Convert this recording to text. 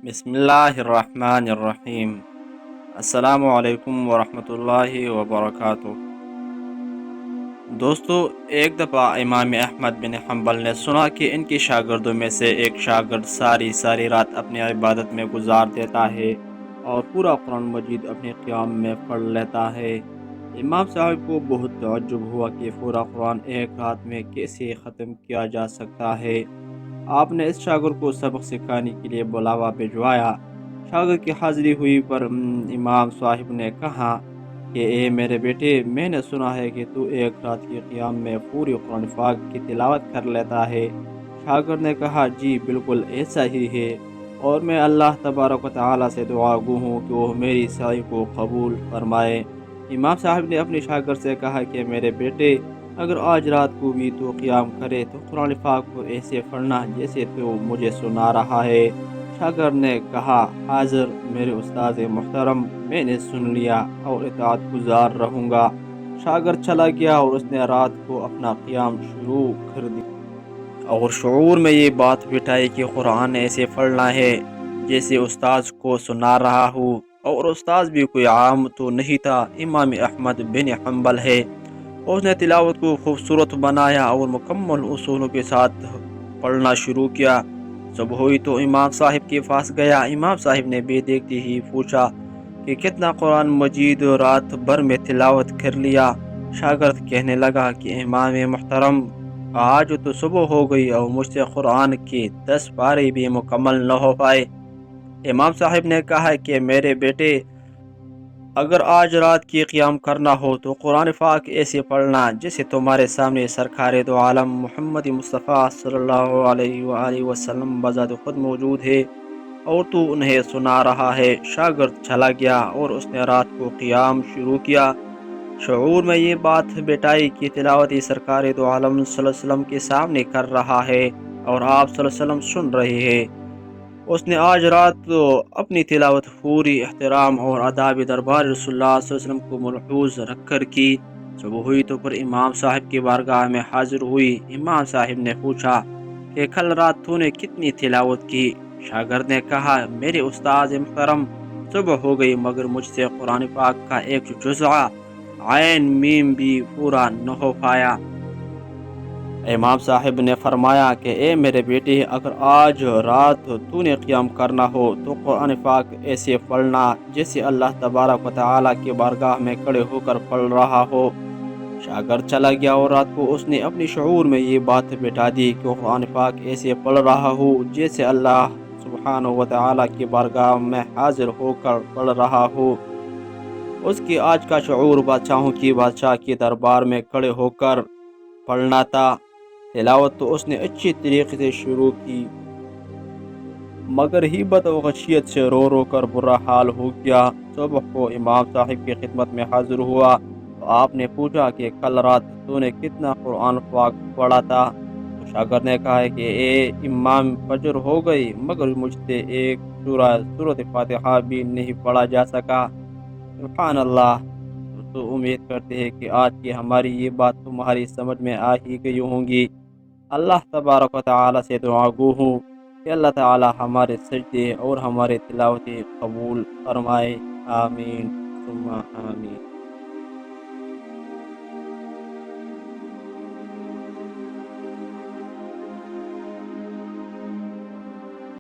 بسم اللہ الرحمن الرحیم۔ السلام علیکم ورحمۃ اللہ وبرکاتہ۔ دوستو، ایک دفعہ امام احمد بن حنبل نے سنا کہ ان کے شاگردوں میں سے ایک شاگرد ساری رات اپنی عبادت میں گزار دیتا ہے اور پورا قرآن مجید اپنے قیام میں پڑھ لیتا ہے۔ امام صاحب کو بہت تعجب ہوا کہ پورا قرآن ایک رات میں کیسے ختم کیا جا سکتا ہے۔ آپ نے اس شاگرد کو سبق سکھانے کے لیے بلاوا بھجوایا۔ شاگرد کی حاضری ہوئی پر امام صاحب نے کہا کہ اے میرے بیٹے، میں نے سنا ہے کہ تو ایک رات کے قیام میں پوری قرآن پاک کی تلاوت کر لیتا ہے۔ شاگرد نے کہا، جی بالکل ایسا ہی ہے، اور میں اللہ تبارک و تعالیٰ سے دعا گو ہوں کہ وہ میری سعی کو قبول فرمائے۔ امام صاحب نے اپنے شاگرد سے کہا کہ میرے بیٹے، اگر آج رات کو بھی تو قیام کرے تو قرآن پاک کو ایسے پڑھنا جیسے تو مجھے سنا رہا ہے۔ شاگرد نے کہا، حاضر میرے استاد محترم، میں نے سن لیا اور اطاعت گزار رہوں گا۔ شاگرد چلا گیا اور اس نے رات کو اپنا قیام شروع کر دیا اور شعور میں یہ بات بٹھائی کہ قرآن ایسے پڑھنا ہے جیسے استاذ کو سنا رہا ہو، اور استاذ بھی کوئی عام تو نہیں تھا، امام احمد بن حنبل ہے۔ اس نے تلاوت کو خوبصورت بنایا اور مکمل اصولوں کے ساتھ پڑھنا شروع کیا۔ صبح ہوئی تو امام صاحب کے پاس گیا۔ امام صاحب نے بے دیکھتے ہی پوچھا کہ کتنا قرآن مجید رات بھر میں تلاوت کر لیا۔ شاگرد کہنے لگا کہ امام محترم، آج تو صبح ہو گئی اور مجھ سے قرآن کے 10 پارے بھی مکمل نہ ہو پائے۔ امام صاحب نے کہا کہ میرے بیٹے، اگر آج رات کی قیام کرنا ہو تو قرآن پاک ایسے پڑھنا جیسے تمہارے سامنے سرکار دو عالم محمد مصطفیٰ صلی اللہ علیہ وآلہ وسلم بذات خود موجود ہے اور تو انہیں سنا رہا ہے۔ شاگرد چلا گیا اور اس نے رات کو قیام شروع کیا۔ شعور میں یہ بات بٹائی کہ تلاوت سرکار دو عالم صلی اللہ علیہ وسلم کے سامنے کر رہا ہے اور آپ صلی اللہ علیہ وسلم سن رہے ہیں۔ اس نے آج رات اپنی تلاوت پوری احترام اور اداب دربار رسول اللہ صلی اللہ علیہ وسلم کو ملحوظ رکھ کر کی۔ صبح ہوئی تو پھر امام صاحب کی بارگاہ میں حاضر ہوئی۔ امام صاحب نے پوچھا کہ کل رات تو نے کتنی تلاوت کی؟ شاگرد نے کہا، میرے استاد محترم، صبح ہو گئی مگر مجھ سے قرآن پاک کا ایک جزء عین میم بھی پورا نہ ہو پایا۔ امام صاحب نے فرمایا کہ اے میرے بیٹے، اگر آج رات تو نے قیام کرنا ہو تو قرآن پاک ایسے پڑھنا جیسے اللہ تبارک و تعالیٰ کی بارگاہ میں کھڑے ہو کر پڑھ رہا ہو۔ شاگرد چلا گیا اور رات کو اس نے اپنی شعور میں یہ بات بٹھا دی کہ قرآن پاک ایسے پڑھ رہا ہو جیسے اللہ سبحانہ و تعالیٰ کی بارگاہ میں حاضر ہو کر پڑھ رہا ہو۔ اس کی آج کا شعور بادشاہوں کی بادشاہ کے دربار میں کھڑے ہو کر پڑھنا تھا۔ تلاوت تو اس نے اچھی طریقے سے شروع کی مگر ہیبت و خشیت سے رو رو کر برا حال ہو گیا۔ صبح کو امام صاحب کی خدمت میں حاضر ہوا تو آپ نے پوچھا کہ کل رات تو نے کتنا قرآن پاک پڑھا تھا؟ تو شاگرد نے کہا کہ اے امام، فجر ہو گئی مگر مجھ سے ایک سورۃ فاتحہ بھی نہیں پڑھا جا سکا۔ سبحان اللہ۔ تو امید کرتے ہیں کہ آج کی ہماری یہ بات تمہاری سمجھ میں آ ہی گئی ہوں گی۔ اللہ تبارک و تعالیٰ سے دعا گو ہوں کہ اللہ تعالیٰ ہمارے سجدے اور ہمارے تلاوتیں قبول فرمائے۔ آمین ثم آمین۔